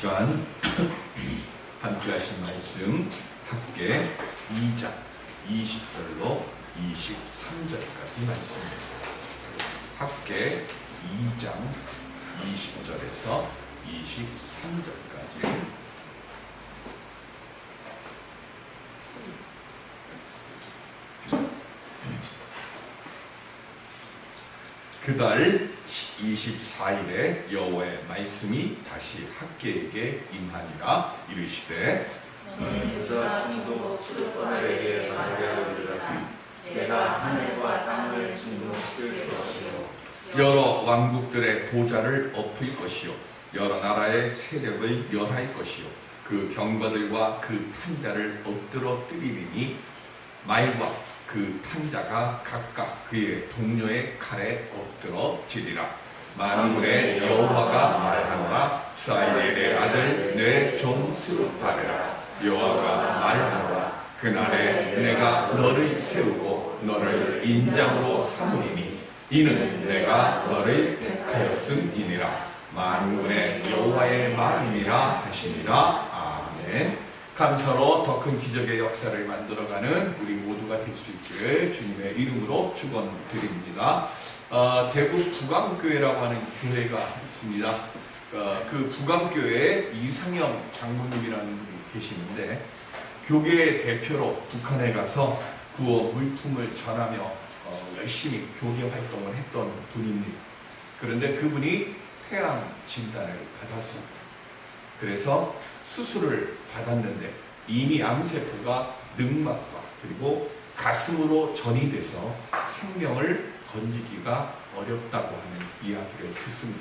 시간 함께 하신 말씀 학계 2장 20절로 23절까지 말씀입니다. 학계 2장 20절에서 23절까지 그달 24일에 여호와의 말씀이 다시 학계에게 임하니라. 이르시되 유다 중동 수르바벨에게 말하리라. 내가 하늘과 땅을 진동시킬 것이요 여러 왕국들의 보좌를 엎을 것이요 여러 나라의 세력을 멸할 것이요 그 병거들과 그 탄자를 엎드러 뜨리리니 말과 그 탄자가 각각 그의 동료의 칼에 엎드러지리라. 만군의 여호와가 말하노라. 스알렐의 아들 내 종 스룹바벨아, 여호와가 말하노라. 그날에 내가 너를 세우고 너를 인장으로 삼으리니 이는 내가 너를 택하였음이니라. 만군의 여호와의 말이니라 하시니라. 아멘. 감사로 더 큰 기적의 역사를 만들어가는 우리 모두가 될 수 있기를 주님의 이름으로 축원드립니다. 대구 부감교회라고 하는 교회가 있습니다. 그 부감교회에 이상영 장로님이라는 분이 계시는데 교계 대표로 북한에 가서 구호 물품을 전하며 열심히 교계 활동을 했던 분입니다. 그런데 그분이 폐암 진단을 받았습니다. 그래서 수술을 받았는데 이미 암세포가 늑막과 그리고 가슴으로 전이 돼서 생명을 건지기가 어렵다고 하는 이야기를 듣습니다.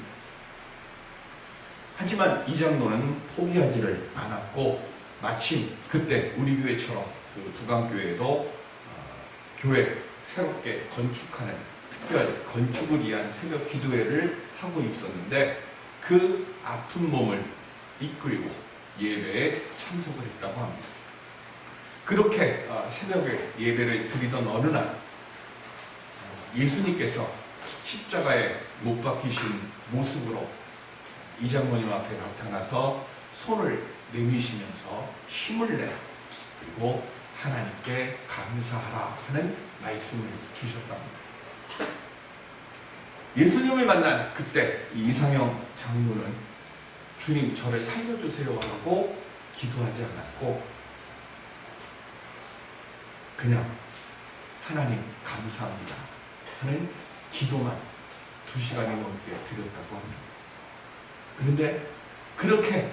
하지만 이 장로는 포기하지를 않았고 마침 그때 우리 교회처럼 그 부강교회도 교회 새롭게 건축하는 특별 건축을 위한 새벽 기도회를 하고 있었는데 그 아픈 몸을 이끌고 예배에 참석을 했다고 합니다. 그렇게 새벽에 예배를 드리던 어느 날 예수님께서 십자가에 못 박히신 모습으로 이 장로님 앞에 나타나서 손을 내미시면서 힘을 내라, 그리고 하나님께 감사하라 하는 말씀을 주셨답니다. 예수님을 만난 그때 이상영 장로는 주님 저를 살려주세요 하고 기도하지 않았고 그냥 하나님 감사합니다 하는 기도만 2시간이 넘게 드렸다고 합니다. 그런데 그렇게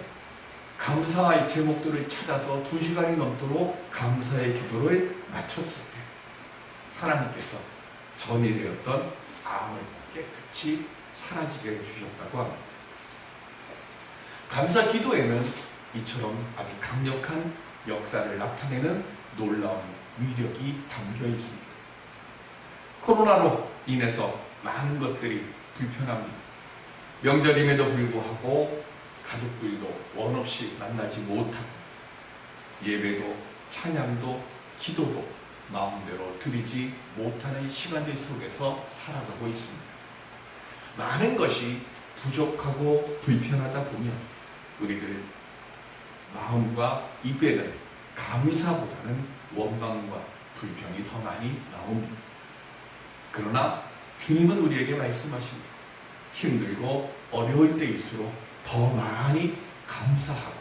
감사의 제목들을 찾아서 2시간이 넘도록 감사의 기도를 마쳤을 때 하나님께서 전이 되었던 암을 깨끗이 사라지게 해주셨다고 합니다. 감사 기도에는 이처럼 아주 강력한 역사를 나타내는 놀라운 위력이 담겨 있습니다. 코로나로 인해서 많은 것들이 불편합니다. 명절임에도 불구하고 가족들도 원 없이 만나지 못하고 예배도 찬양도 기도도 마음대로 드리지 못하는 시간들 속에서 살아가고 있습니다. 많은 것이 부족하고 불편하다 보면 우리들 마음과 입에는 감사보다는 원망과 불평이 더 많이 나옵니다. 그러나 주님은 우리에게 말씀하십니다. 힘들고 어려울 때일수록 더 많이 감사하고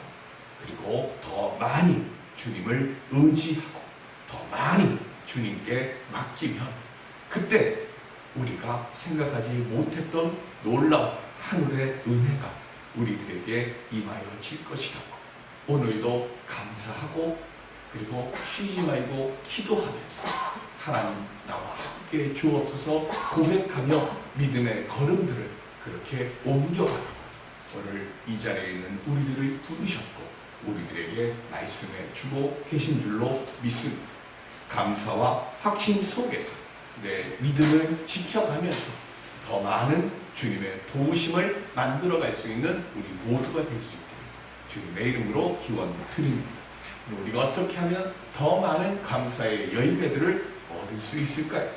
그리고 더 많이 주님을 의지하고 더 많이 주님께 맡기면 그때 우리가 생각하지 못했던 놀라운 하늘의 은혜가 우리들에게 임하여질 것이라고 오늘도 감사하고 그리고 쉬지 말고 기도하면서 하나님 나와 함께 주옵소서 고백하며 믿음의 걸음들을 그렇게 옮겨가라고 오늘 이 자리에 있는 우리들을 부르셨고 우리들에게 말씀해 주고 계신 줄로 믿습니다. 감사와 확신 속에서 내 믿음을 지켜가면서 더 많은 주님의 도우심을 만들어갈 수 있는 우리 모두가 될 수 있게 주님의 이름으로 기원 드립니다. 우리가 어떻게 하면 더 많은 감사의 열매들을 얻을 수 있을까요?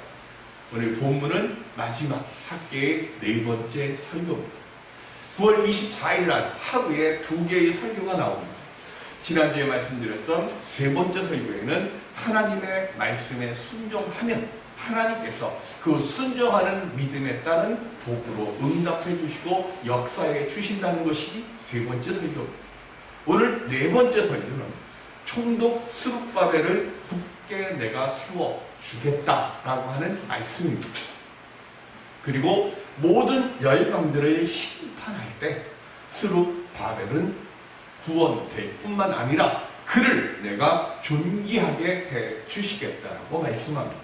오늘 본문은 마지막 학계의 4번째 설교입니다. 9월 24일 날 하루에 2개의 설교가 나옵니다. 지난주에 말씀드렸던 세 번째 설교에는 하나님의 말씀에 순종하면 하나님께서 그 순종하는 믿음에 따른 복으로 응답해 주시고 역사해 주신다는 것이 세 번째 설교입니다. 오늘 네 번째 설교는 총독 스룹바벨을 굳게 내가 세워 주겠다라고 하는 말씀입니다. 그리고 모든 열방들을 심판할 때 스룹바벨은 구원될 뿐만 아니라 그를 내가 존귀하게 해 주시겠다라고 말씀합니다.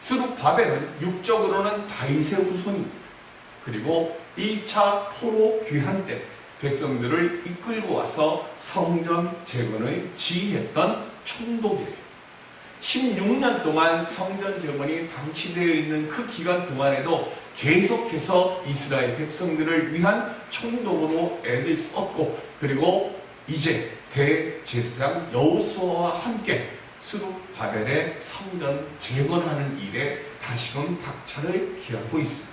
스룹바벨은 육적으로는 다윗의 후손입니다. 그리고 1차 포로 귀환 때 백성들을 이끌고 와서 성전 재건을 지휘했던 총독이에요. 16년 동안 성전 재건이 방치되어 있는 그 기간 동안에도 계속해서 이스라엘 백성들을 위한 총독으로 애를 썼고, 그리고 이제 대제사장 여호수아와 함께 스룹바벨의 성전 재건하는 일에 다시금 박차를 기하고 있습니다.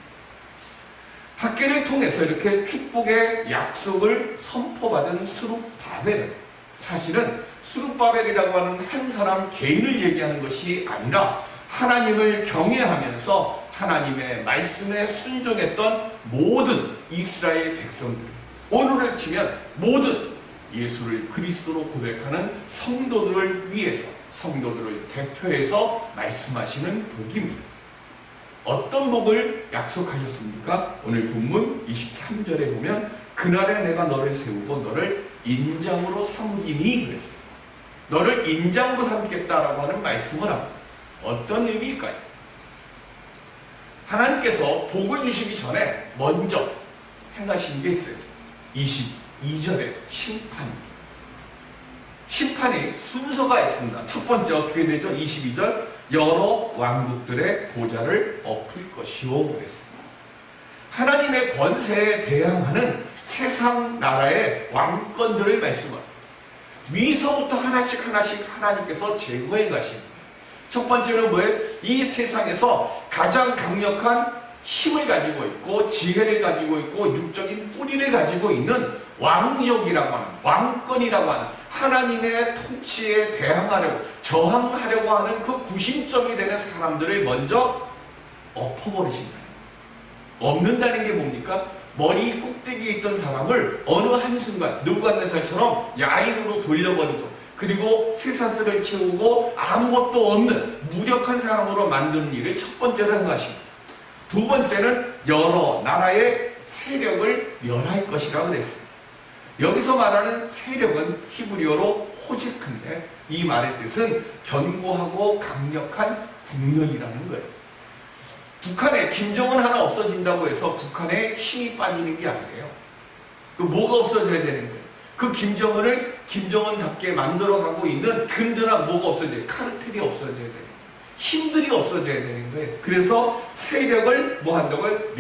학계를 통해서 이렇게 축복의 약속을 선포받은 스룹바벨은 사실은 스룹바벨이라고 하는 한 사람 개인을 얘기하는 것이 아니라 하나님을 경외하면서 하나님의 말씀에 순종했던 모든 이스라엘 백성들, 오늘을 치면 모든 예수를 그리스도로 고백하는 성도들을 위해서, 성도들을 대표해서 말씀하시는 복입니다. 어떤 복을 약속하셨습니까? 오늘 본문 23절에 보면 그날에 내가 너를 세우고 너를 인장으로 삼으리니 그랬어요. 너를 인장으로 삼겠다라고 하는 말씀을 합니다. 어떤 의미일까요? 하나님께서 복을 주시기 전에 먼저 행하신 게 있어요. 22절의 심판입니다. 심판이 순서가 있습니다. 첫 번째 어떻게 되죠? 22절 여러 왕국들의 보좌를 엎을 것이오 그랬습니다. 하나님의 권세에 대항하는 세상 나라의 왕권들을 말씀합니다. 위서부터 하나씩 하나님께서 제거해 가십니다. 첫 번째는 뭐예요? 이 세상에서 가장 강력한 힘을 가지고 있고 지혜를 가지고 있고 육적인 뿌리를 가지고 있는 왕족이라고 하는, 왕권이라고 하는 하나님의 통치에 대항하려고, 저항하려고 하는 그 구심점이 되는 사람들을 먼저 엎어버리신다. 엎는다는 게 뭡니까? 머리 꼭대기에 있던 사람을 어느 한순간 느부갓네살처럼 야인으로 돌려버리고, 그리고 쇠사슬을 채우고 아무것도 없는 무력한 사람으로 만드는 일을 첫 번째로 행하십니다. 두 번째는 여러 나라의 세력을 멸할 것이라고 그랬습니다. 여기서 말하는 세력은 히브리어로 호제크인데 이 말의 뜻은 견고하고 강력한 국력이라는 거예요. 북한에 김정은 하나 없어진다고 해서 북한에 힘이 빠지는 게 아니에요. 그 뭐가 없어져야 되는 거예요? 그 김정은을 김정은답게 만들어가고 있는 든든한 뭐가 없어져야 돼요? 카르텔이 없어져야 되는 거예요. 힘들이 없어져야 되는 거예요. 그래서 세력을 뭐 한다고요?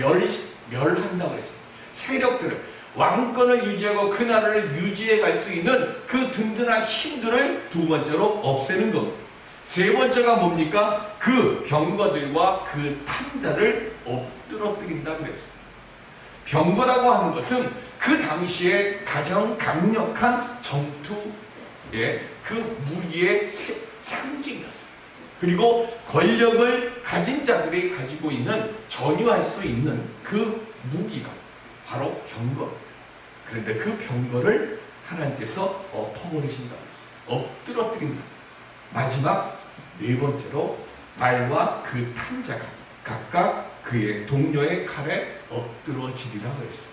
멸한다고 했어요. 세력들을, 왕권을 유지하고 그 나라를 유지해 갈 수 있는 그 든든한 힘들을 두 번째로 없애는 겁니다. 세 번째가 뭡니까? 그 병거들과 그 탐자를 엎드러뜨린다고 했습니다. 병거라고 하는 것은 그 당시에 가장 강력한 전투의 그 무기의 상징이었어요. 그리고 권력을 가진 자들이 가지고 있는, 전유할 수 있는 그 무기가 바로 병거. 그런데 그 병거를 하나님께서 엎어버리신다고 했어요. 엎드러뜨린다. 마지막 네 번째로 말과 그 탐자가 각각 그의 동료의 칼에 엎드러지리라고 했어요.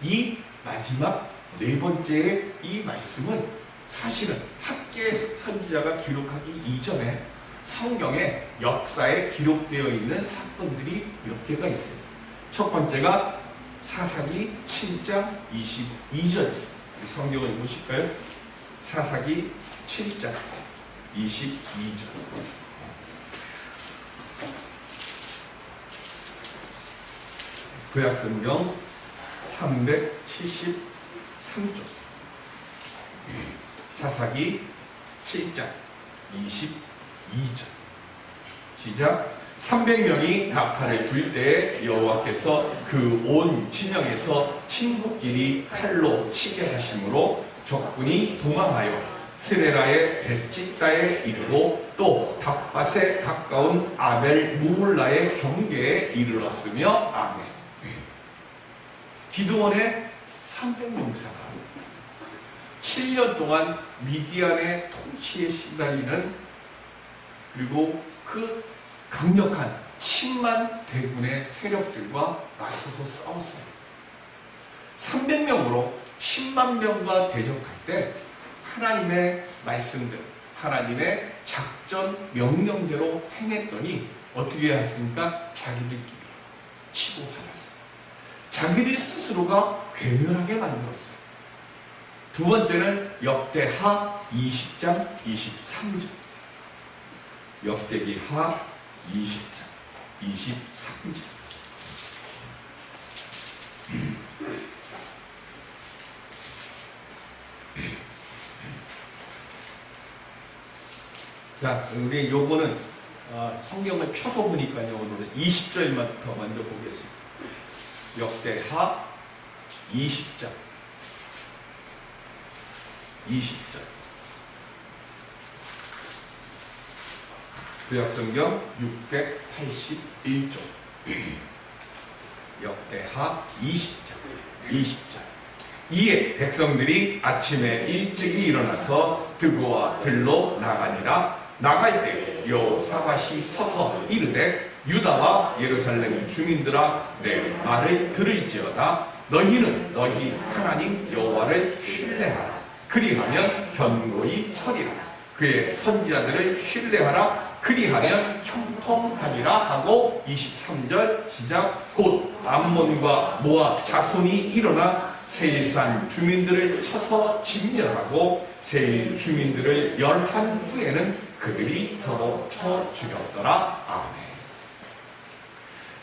이 마지막 네 번째의 이 말씀은 사실은 학계 선지자가 기록하기 이전에 성경의 역사에 기록되어 있는 사건들이 몇 개가 있어요. 첫 번째가 사사기 7장 22절. 성경을 보실까요? 사사기 7장 22절. 구약성경 373쪽. 사사기 7장 22절. 시작. 300명이 낙타를 불 때 여호와께서 그 온 진영에서 친구끼리 칼로 치게 하심으로 적군이 도망하여 스레라의 벳짓다에 이르고 또 닥밧에 가까운 아벨 무홀라의 경계에 이르렀으며 아멘. 기드온의 300명사가 7년 동안 미디안의 통치에 시달리는, 그리고 그 강력한 10만 대군의 세력들과 맞서서 싸웠어요. 300명으로 10만 명과 대적할 때 하나님의 말씀대로, 하나님의 작전 명령대로 행했더니 어떻게 했습니까? 자기들끼리 치고받았어요. 자기들 스스로가 괴멸하게 만들었어요. 두 번째는 역대하 20장 23절. 역대기하 20장 23절. 자, 우리 요거는 성경을 펴서 보니까요. 오늘은 20절부터 먼저 보겠습니다. 역대하 20장 20절. 구약성경 681쪽. 역대하 20장 20절. 이에 백성들이 아침에 일찍이 일어나서 드고와 들로 나가니라. 나갈 때 여호사밧이 서서 이르되 유다와 예루살렘 주민들아 내 말을 들을지어다. 너희는 너희 하나님 여호와를 신뢰하라. 그리하면 견고히 서리라. 그의 선지자들을 신뢰하라. 그리하면 형통하리라 하고 23절 시작. 곧 암몬과 모압 자손이 일어나 세일산 주민들을 쳐서 진멸하고 세일 주민들을 멸한 후에는 그들이 서로 쳐 죽였더라. 아멘.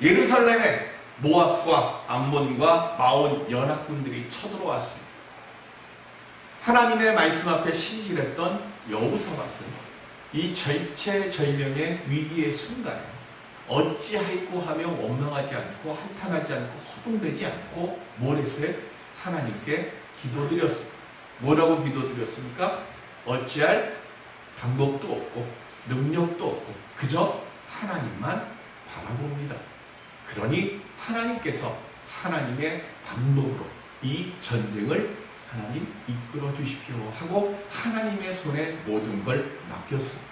예루살렘에 모압과 암몬과 마온 연합군들이 쳐들어왔습니다. 하나님의 말씀 앞에 신실했던 여호사밧은 이 절체절명의 위기의 순간에 어찌할꼬 하며 원망하지 않고 한탄하지 않고 허둥대지 않고 뭘 했어요? 하나님께 기도드렸습니다. 뭐라고 기도드렸습니까? 어찌할 방법도 없고 능력도 없고 그저 하나님만 바라봅니다. 그러니 하나님께서 하나님의 방법으로 이 전쟁을 하나님 이끌어 주십시오 하고 하나님의 손에 모든 걸 맡겼습니다.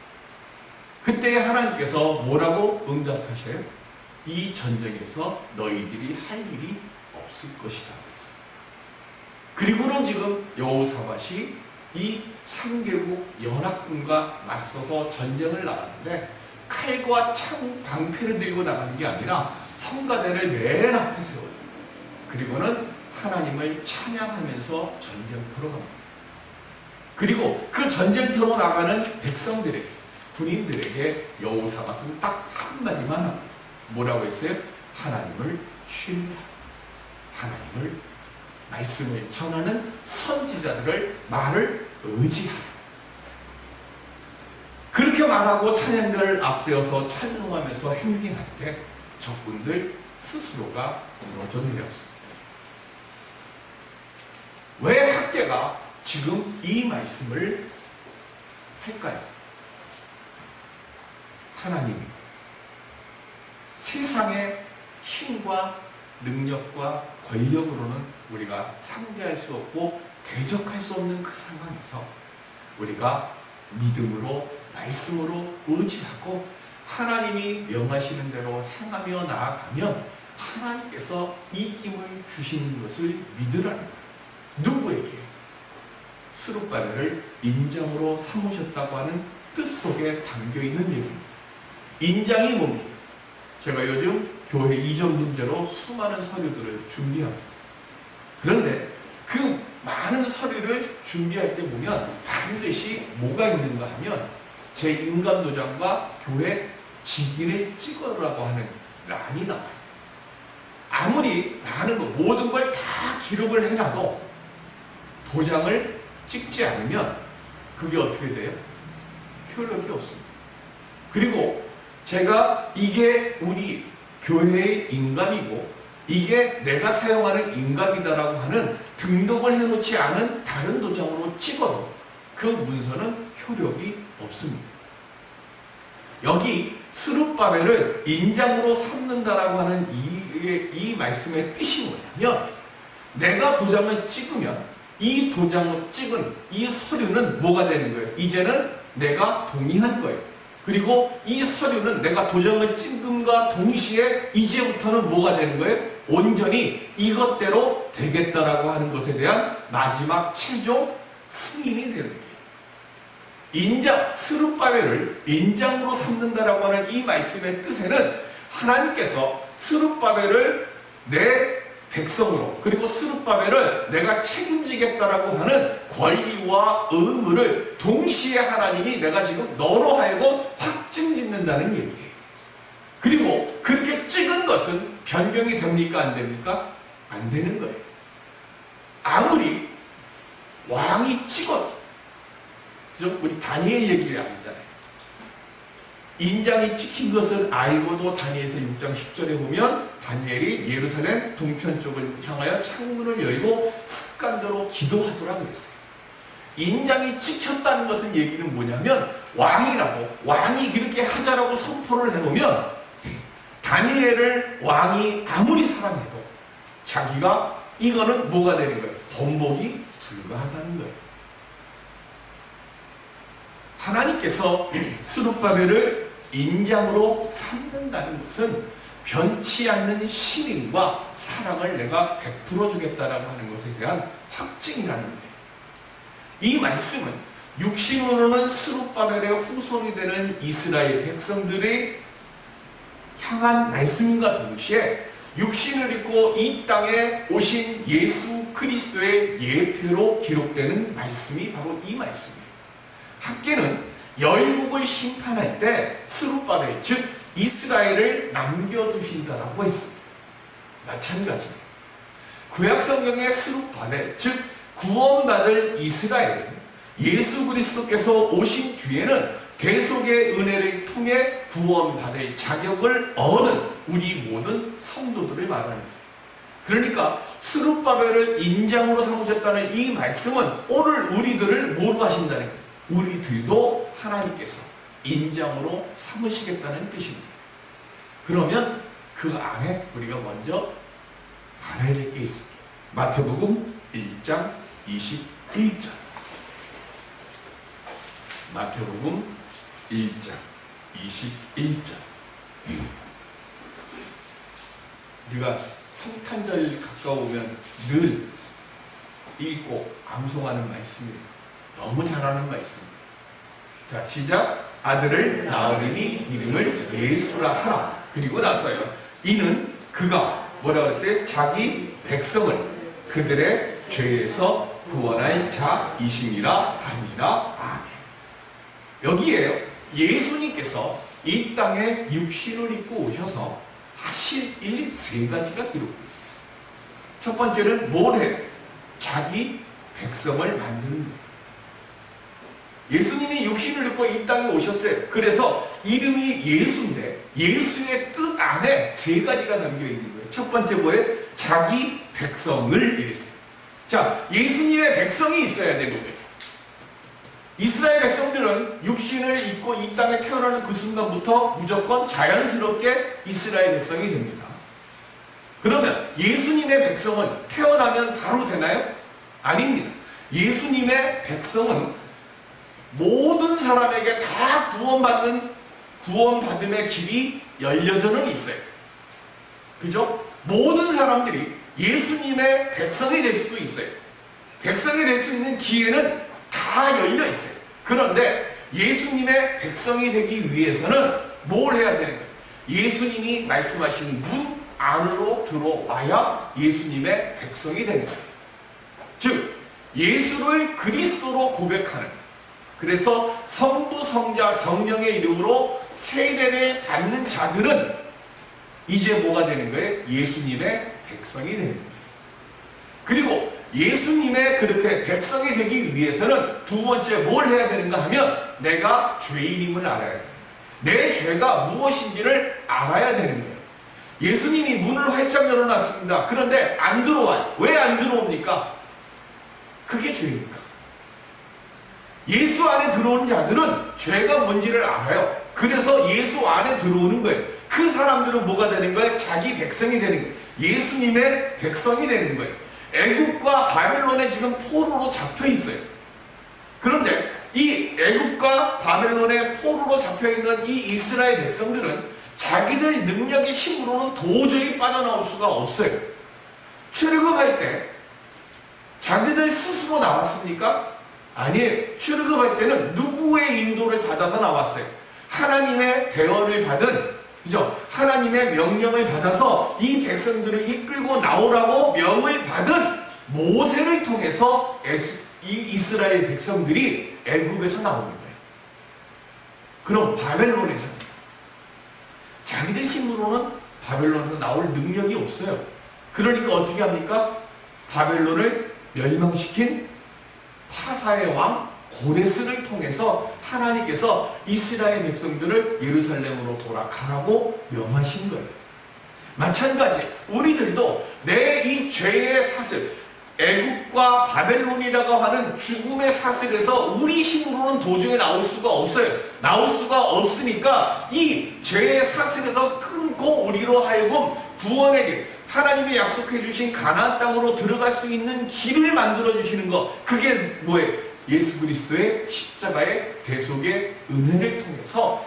그때 하나님께서 뭐라고 응답하셔요? 이 전쟁에서 너희들이 할 일이 없을 것이다. 그리고는 지금 여호사밧이 이 3개국 연합군과 맞서서 전쟁을 나가는데 칼과 창, 방패를 들고 나가는 게 아니라 성가대를 맨 앞에 세워요. 그리고는 하나님을 찬양하면서 전쟁터로 갑니다. 그리고 그 전쟁터로 나가는 백성들에게, 군인들에게 여호사밧은 딱 한마디만 합니다. 뭐라고 했어요? 하나님을 신뢰하라. 하나님을 말씀을 전하는 선지자들을 말을 의지하라. 그렇게 말하고 찬양들을 앞세워서 찬송하면서 행진할 때 적군들 스스로가 무너져 내렸습니다. 왜 학계가 지금 이 말씀을 할까요? 하나님, 세상의 힘과 능력과 권력으로는 우리가 상대할 수 없고 대적할 수 없는 그 상황에서 우리가 믿음으로 말씀으로 의지하고 하나님이 명하시는 대로 행하며 나아가면 하나님께서 이김을 주시는 것을 믿으라는 거예요. 누구에게? 스룹바벨을 인장으로 삼으셨다고 하는 뜻 속에 담겨있는 얘기입니다. 인장이 뭡니까? 제가 요즘 교회 이전 문제로 수많은 서류들을 준비합니다. 그런데 그 많은 서류를 준비할 때 보면 반드시 뭐가 있는가 하면 제 임감도장과 교회 직인을 찍어라고 하는 란이 나와요. 아무리 많은 거 모든 걸 다 기록을 해놔도 도장을 찍지 않으면 그게 어떻게 돼요? 효력이 없습니다. 그리고 제가 이게 우리 교회의 인감이고 이게 내가 사용하는 인감이다라고 하는 등록을 해놓지 않은 다른 도장으로 찍어도 그 문서는 효력이 없습니다. 여기 스룹바벨을 인장으로 삼는다라고 하는 이 말씀의 뜻이 뭐냐면, 내가 도장을 찍으면 이 도장을 찍은 이 서류는 뭐가 되는 거예요? 이제는 내가 동의한 거예요. 그리고 이 서류는 내가 도장을 찍음과 동시에 이제부터는 뭐가 되는 거예요? 온전히 이것대로 되겠다라고 하는 것에 대한 마지막 최종 승인이 되는 거예요. 인장, 스룹바벨을 인장으로 삼는다라고 하는 이 말씀의 뜻에는 하나님께서 스룹바벨을 내 백성으로, 그리고 스룹바벨을 내가 책임지겠다라고 하는 권리와 의무를 동시에 하나님이 내가 지금 너로 하여금 확증짓는다는 얘기예요. 그리고 그렇게 찍은 것은 변경이 됩니까? 안 됩니까? 안 되는 거예요. 아무리 왕이 찍어도, 그죠? 우리 다니엘 얘기를 알잖아요. 인장이 찍힌 것을 알고도 다니엘서 6장 10절에 보면 다니엘이 예루살렘 동편 쪽을 향하여 창문을 열고 습관대로 기도하더라 그랬어요. 인장이 찍혔다는 것은 얘기는 뭐냐면, 왕이 그렇게 하자라고 선포를 해놓으면 다니엘을 왕이 아무리 사랑해도 자기가 이거는 뭐가 되는 거예요? 번복이 불가하다는 거예요. 하나님께서 스룹바벨을 인장으로 삼는다는 것은 변치 않는 신임과 사랑을 내가 베풀어 주겠다라고 하는 것에 대한 확증이라는 거예요. 이 말씀은 육신으로는 스룹바벨의 후손이 되는 이스라엘 백성들이 향한 말씀과 동시에 육신을 입고 이 땅에 오신 예수 그리스도의 예표로 기록되는 말씀이 바로 이 말씀이에요. 학계는 열국을 심판할 때 스룹바벨, 즉 이스라엘을 남겨두신다라고 했습니다. 마찬가지입니다. 구약성경의 스룹바벨, 즉 구원받을 이스라엘은 예수 그리스도께서 오신 뒤에는 대속의 은혜를 통해 구원받을 자격을 얻은 우리 모든 성도들을 말합니다. 그러니까 스룹바벨을 인장으로 삼으셨다는 이 말씀은 오늘 우리들을 뭐로 하신다는 거예요? 우리들도 하나님께서 인장으로 삼으시겠다는 뜻입니다. 그러면 그 안에 우리가 먼저 알아야 될 게 있습니다. 마태복음 1장 21절. 마태복음 1장 21절. 우리가 성탄절 가까우면 늘 읽고 암송하는 말씀이에요. 너무 잘하는 말씀입니다. 자, 시작. 아들을 낳으리니 이름을 예수라 하라. 그리고 나서요, 이는 그가 뭐라고 했어요? 자기 백성을 그들의 죄에서 구원할 자이심이라 하니라. 아멘. 여기에요, 예수님께서 이 땅에 육신을 입고 오셔서 하실 일 세 가지가 기록되어 있어요. 첫 번째는 뭘 해요? 자기 백성을 만드는 거예요. 예수님이 육신을 입고 이 땅에 오셨어요. 그래서 이름이 예수인데 예수의 뜻 안에 세 가지가 담겨 있는 거예요. 첫 번째 뭐예요? 자기 백성을 이랬어요. 자, 예수님의 백성이 있어야 되는 거예요. 이스라엘 백성들은 육신을 입고 이 땅에 태어나는 그 순간부터 무조건 자연스럽게 이스라엘 백성이 됩니다. 그러면 예수님의 백성은 태어나면 바로 되나요? 아닙니다. 예수님의 백성은 모든 사람에게 다 구원받음의 길이 열려져는 있어요. 그죠? 모든 사람들이 예수님의 백성이 될 수도 있어요. 백성이 될 수 있는 기회는 다 열려 있어요. 그런데 예수님의 백성이 되기 위해서는 뭘 해야 되는 거예요? 예수님이 말씀하신 문 안으로 들어와야 예수님의 백성이 되는 거예요. 즉, 예수를 그리스도로 고백하는, 그래서 성부, 성자, 성령의 이름으로 세례를 받는 자들은 이제 뭐가 되는 거예요? 예수님의 백성이 되는 거예요. 그리고 예수님의 그렇게 백성이 되기 위해서는 두 번째 뭘 해야 되는가 하면 내가 죄인임을 알아야 돼요. 내 죄가 무엇인지를 알아야 되는 거예요. 예수님이 문을 활짝 열어놨습니다. 그런데 안 들어와요. 왜 안 들어옵니까? 그게 죄입니까? 예수 안에 들어오는 자들은 죄가 뭔지를 알아요. 그래서 예수 안에 들어오는 거예요. 그 사람들은 뭐가 되는 거예요? 자기 백성이 되는 거예요. 예수님의 백성이 되는 거예요. 애국과 바벨론에 지금 포로로 잡혀 있어요. 그런데 이 애국과 바벨론의 포로로 잡혀 있는 이 이스라엘 백성들은 자기들 능력의 힘으로는 도저히 빠져나올 수가 없어요. 출애굽할 때 자기들 스스로 나왔습니까? 아니에요. 출애굽할 때는 누구의 인도를 받아서 나왔어요? 하나님의 대언을 받은, 그죠? 하나님의 명령을 받아서 이 백성들을 이끌고 나오라고 명을 받은 모세를 통해서 이 이스라엘 백성들이 애굽에서 나오는 거예요. 그럼 바벨론에서는 자기들 힘으로는 바벨론에서 나올 능력이 없어요. 그러니까 어떻게 합니까? 바벨론을 멸망시킨 파사의 왕 고레스를 통해서 하나님께서 이스라엘 백성들을 예루살렘으로 돌아가라고 명하신 거예요. 마찬가지 우리들도 내 이 죄의 사슬, 애국과 바벨론이라고 하는 죽음의 사슬에서 우리 힘으로는 도저히 나올 수가 없어요. 나올 수가 없으니까 이 죄의 사슬에서 끊고 우리로 하여금 구원의 길, 하나님이 약속해 주신 가나안 땅으로 들어갈 수 있는 길을 만들어 주시는 것, 그게 뭐예요? 예수 그리스도의 십자가의 대속의 은혜를 통해서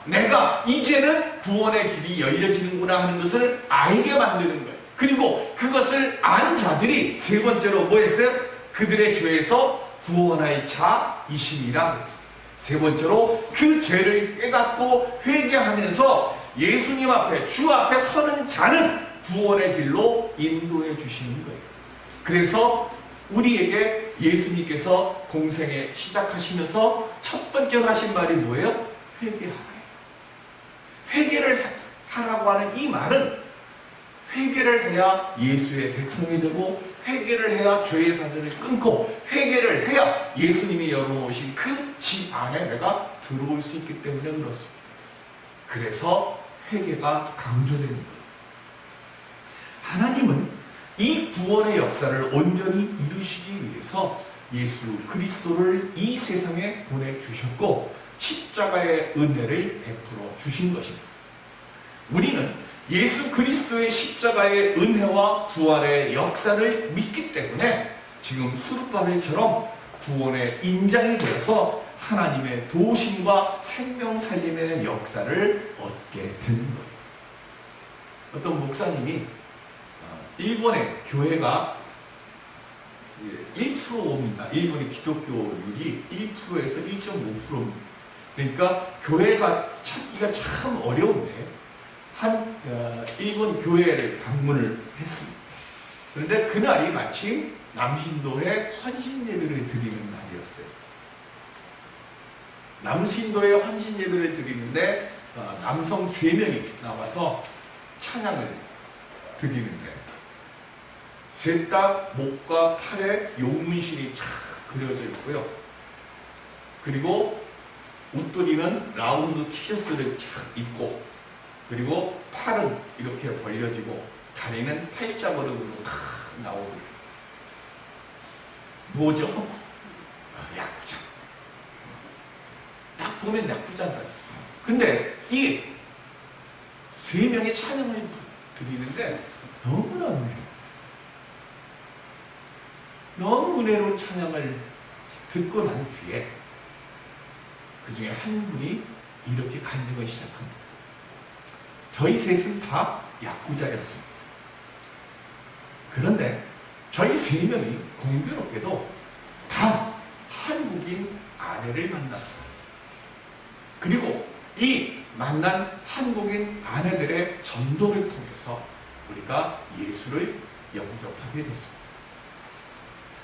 내가 이제는 구원의 길이 열려지는구나 하는 것을 알게 만드는 거예요. 그리고 그것을 안 자들이 세 번째로 뭐 했어요? 그들의 죄에서 구원할 자이심이라 그랬어요. 세 번째로 그 죄를 깨닫고 회개하면서 예수님 앞에, 주 앞에 서는 자는 구원의 길로 인도해 주시는 거예요. 그래서 우리에게 예수님께서 공생에 시작하시면서 첫 번째로 하신 말이 뭐예요? 회개하라. 회개를 하라고 하는 이 말은 회개를 해야 예수의 백성이 되고, 회개를 해야 죄의 사슬을 끊고, 회개를 해야 예수님이 열어놓으신 그 집 안에 내가 들어올 수 있기 때문에 그렇습니다. 그래서 회개가 강조되는 거예요. 하나님은 이 구원의 역사를 온전히 이루시기 위해서 예수 그리스도를 이 세상에 보내주셨고 십자가의 은혜를 베풀어 주신 것입니다. 우리는 예수 그리스도의 십자가의 은혜와 부활의 역사를 믿기 때문에 지금 수르바벨처럼 구원의 인장이 되어서 하나님의 도우심과 생명 살림의 역사를 얻게 되는 거예요. 어떤 목사님이 일본의 교회가 1%입니다. 일본의 기독교율이 1%에서 1.5%입니다. 그러니까 교회가 찾기가 참 어려운데 일본 교회를 방문을 했습니다. 그런데 그날이 마침 남신도의 헌신 예배를 드리는 날이었어요. 남신도의 헌신 예배를 드리는데 남성 3명이 나와서 찬양을 드리는데 셋 다 목과 팔에 용문신이 쫙 그려져 있고요. 그리고 웃돌이는 라운드 티셔츠를 쫙 입고, 그리고 팔은 이렇게 벌려지고 다리는 팔자걸음으로 탁 나오더래요. 뭐죠? 야구장. 딱 보면 야구장이에요. 근데 이 3명의 찬양을 드리는데 너무나 은혜해요. 너무 은혜로운 찬양을 듣고 난 뒤에 그 중에 한 분이 이렇게 간증을 시작합니다. 저희 셋은 다 야구자였습니다. 그런데 저희 3명이 공교롭게도 다 한국인 아내를 만났습니다. 그리고 이 만난 한국인 아내들의 전도를 통해서 우리가 예수를 영접하게 됐습니다.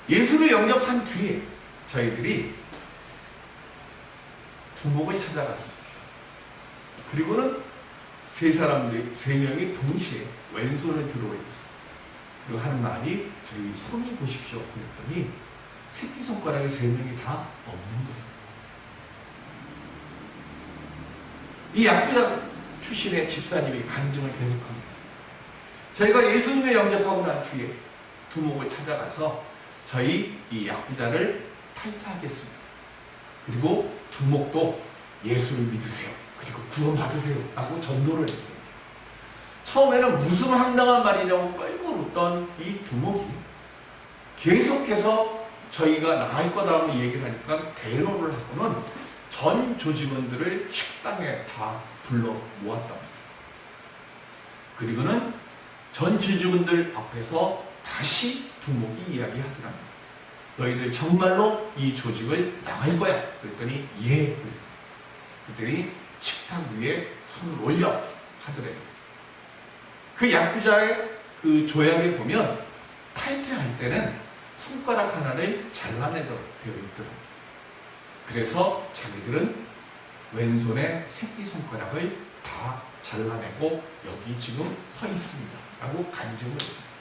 예수를 영접한 뒤에 저희들이 두목을 찾아갔습니다. 그리고는 3명이 동시에 왼손을 들어 올렸어요. 그리고 하는 말이 저희 손을 보십시오. 그랬더니 새끼손가락에 3명이 다 없는 거예요. 이 약부자 출신의 집사님이 간증을 계속합니다. 저희가 예수님을 영접하고 난 뒤에 두목을 찾아가서 저희 이 약부자를 탈퇴하겠습니다. 그리고 두목도 예수를 믿으세요. 그리고 구원 받으세요. 라고 전도를 했대요. 처음에는 무슨 황당한 말이냐고 끌고 웃던 이 두목이 계속해서 저희가 나갈 거라고 얘기를 하니까 대로를 하고는 전 조직원들을 식당에 다 불러 모았답니다. 그리고는 전 조직원들 앞에서 다시 두목이 이야기하더랍니다. 너희들 정말로 이 조직을 나갈 거야? 그랬더니 예. 그랬더니 식탁 위에 손을 올려 하더래요. 그 약부자의 그 조약에 보면 탈퇴할 때는 손가락 하나를 잘라내도록 되어 있더랍니다. 그래서 자기들은 왼손의 새끼손가락을 다 잘라내고 여기 지금 서 있습니다. 라고 간증을 했습니다.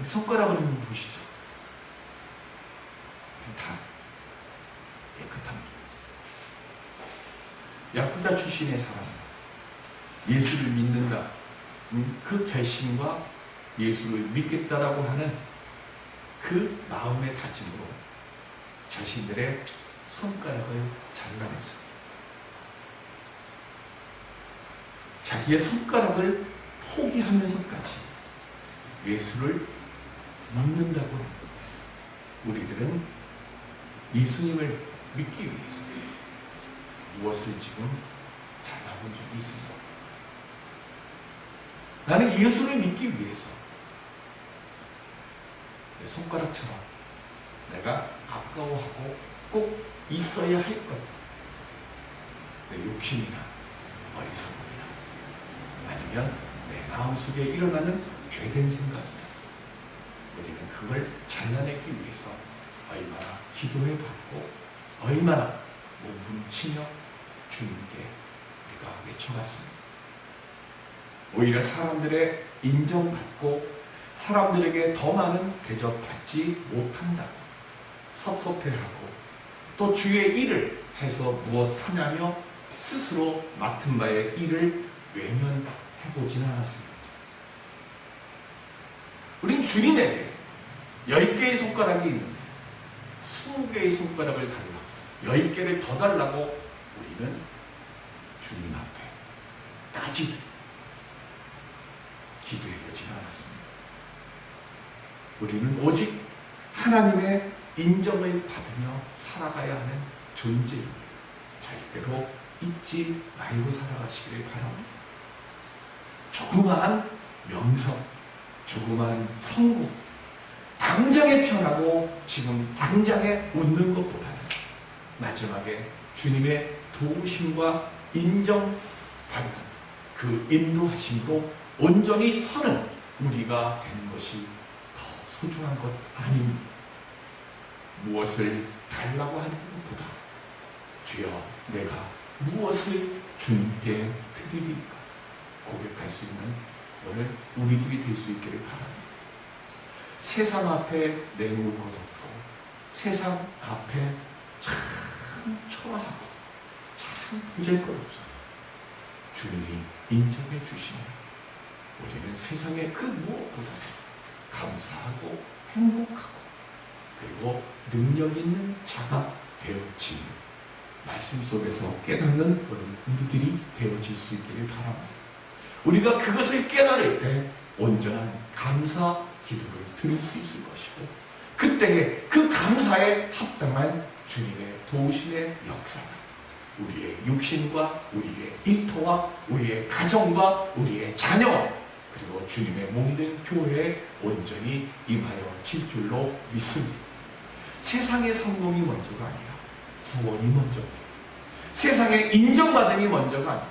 손가락을 한번 보시죠. 다 깨끗합니다. 약부자 출신의 사람, 예수를 믿는다. 그 결심과 예수를 믿겠다라고 하는 그 마음의 다짐으로 자신들의 손가락을 잘라냈습니다. 자기의 손가락을 포기하면서까지 예수를 믿는다고 합니다. 우리들은 예수님을 믿기 위해서 무엇을 지금 잘라본 적이 있습니다. 나는 예수를 믿기 위해서 내 손가락처럼 내가 아까워하고 꼭 있어야 할 것, 내 욕심이나 어리석음이나 아니면 내 마음속에 일어나는 죄된 생각이나 우리는 그걸 잘라내기 위해서 얼마나 기도해 받고 얼마나 몸부림치며 주님께 우리가 외쳐갔습니다. 오히려 사람들의 인정받고 사람들에게 더 많은 대접받지 못한다고 섭섭해하고 또 주의 일을 해서 무엇하냐며 스스로 맡은 바의 일을 외면해보지는 않았습니다. 우린 주님에게 10개의 손가락이 있는데 20개의 손가락을 달라고 10개를 더 달라고 우리는 주님 앞에 따지듯 기도해보지 않았습니다. 우리는 오직 하나님의 인정을 받으며 살아가야 하는 존재입니다. 절대로 잊지 말고 살아가시길 바랍니다. 조그마한 명성, 조그마한 성공, 당장에 편하고 지금 당장에 웃는 것보다는 마지막에 주님의 도우심과 인정받는 그 인도하심으로 온전히 서는 우리가 되는 것이 더 소중한 것 아닙니다. 무엇을 달라고 하는 것보다 주여 내가 무엇을 주님께 드리리까 고백할 수 있는 오늘 우리들이 될 수 있기를 바랍니다. 세상 앞에 내놓고 세상 앞에 참 초라하고 참 보잘것없어 주님이 인정해 주시면 우리는 세상의 그 무엇보다 감사하고 행복하고 그리고 능력 있는 자가 되어지는 말씀 속에서 깨닫는 우리들이 되어질 수 있기를 바랍니다. 우리가 그것을 깨달을 때 온전한 감사 기도를 드릴 수 있을 것이고 그때에 그 감사에 합당한 주님의 도우심의 역사가 우리의 육신과 우리의 일터와 우리의 가정과 우리의 자녀 그리고 주님의 몸된 교회에 온전히 임하여 질 줄로 믿습니다. 세상의 성공이 먼저가 아니라 구원이 먼저입니다. 세상의 인정받음이 먼저가 아니라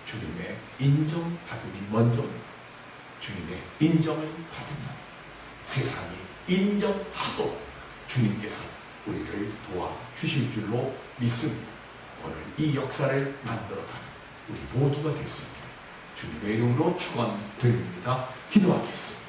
주님의 인정받음이 먼저입니다. 주님의 인정을 받으면 세상이 인정하도록 주님께서 우리를 도와주실 줄로 믿습니다. 오늘 이 역사를 만들어가는 우리 모두가 될 수 있게 주님의 이름으로 축원드립니다. 기도하겠습니다.